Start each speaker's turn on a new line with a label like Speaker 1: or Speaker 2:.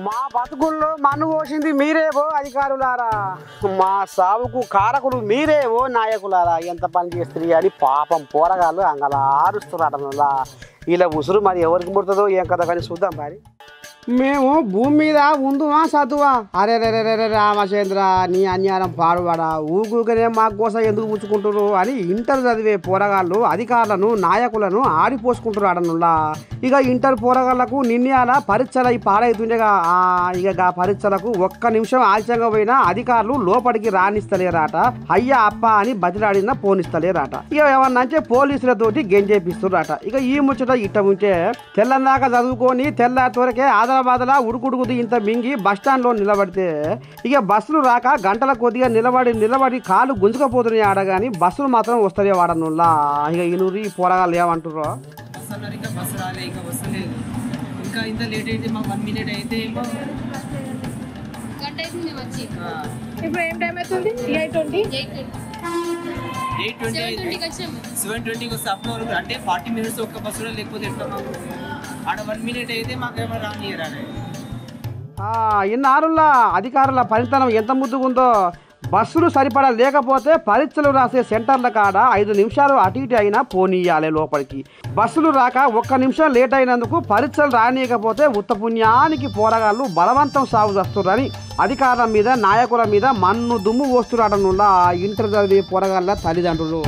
Speaker 1: మా బతుకుల్లో మన్ను పోసింది మీరేవో అధికారులారా, మా సావుకు కారకులు మీరేవో నాయకులారా. ఎంత పని చేస్తుంది అని పాపం పోరగాళ్ళు అంగలా ఆరుస్తున్నారనలా. ఇలా ఉసురు మరి ఎవరికి ముడుతుందో ఏం కదా కానీ చూద్దాం మరి. మేము భూమి మీద ఉందువా చదువా? అరే రే రామచంద్ర, నీ అన్యాయం పాడువాడా, ఊగుకనే మా కోసం ఎందుకు పుచ్చుకుంటారు అని ఇంటర్ చదివే పోరగాళ్ళు అధికారులను నాయకులను ఆడిపోసుకుంటారు ఆడనులా. ఇక ఇంటర్ పోరగాళ్లకు నిన్నయాల పరీక్షలు ఈ పాడైతుండగా ఇక పరీక్షలకు ఒక్క నిమిషం ఆలస్యంగా పోయినా అధికారులు లోపలికి రానిస్తలేరాట. అయ్యా అప్ప అని బతిలాడినా పోనిస్తలేరాట. ఇక ఏమన్నంటే పోలీసులతోటి గెంజేపిస్తున్నారట. ఇక ఈ ముచ్చట ఇట్ట ఉంటే తెల్లందాకా చదువుకొని తెల్లారితోరకే ఆదరాబాదలా ఉడుకుడుకుది ఇంత మింగి బస్టాండ్లో నిలబడితే ఇక బస్సులు రాక గంటల కొద్దిగా నిలబడి కాలు గుంజుకపోతున్నాయి ఆడగాని బస్సులు మాత్రం వస్తాయి వాడనుల్లా. ఇక ఇనూరి పోరగాళ్ళు ఏమంటారో.
Speaker 2: ఇంకా ఇంత లేట్ అయితే మాకు 1 మినిట్ అయితే ఏమో
Speaker 3: ఇప్పుడు ఏం టైం అవుతుంది? 8:20
Speaker 2: 7:20 వస్తే అప్పుడు వరకు అంటే 40 మినిట్స్ ఒక్క బస్సులో లేకపోతే ఎట్లా మాకు ఆడ 1 మినిట్ అయితే మాకేమో రానియరా.
Speaker 1: ఇన్నారులా అధికారుల పనితనం ఎంత ముద్దుగుందో. బస్సులు సరిపడా లేకపోతే పరీక్షలు రాసే సెంటర్ల కాడ 5 నిమిషాలు అటు ఇటు అయినా పోనీయాలి లోపలికి. బస్సులు రాక 1 నిమిషం లేట్ అయినందుకు పరీక్షలు రానియకపోతే ఉత్తపుణ్యానికి పోరగాళ్ళు బలవంతం సాగు చేస్తున్నారని అధికారుల మీద నాయకుల మీద మన్ను దుమ్ము పోస్తున్నాడనులా ఇంటర్ చదివే పోరగాళ్ళ తల్లిదండ్రులు.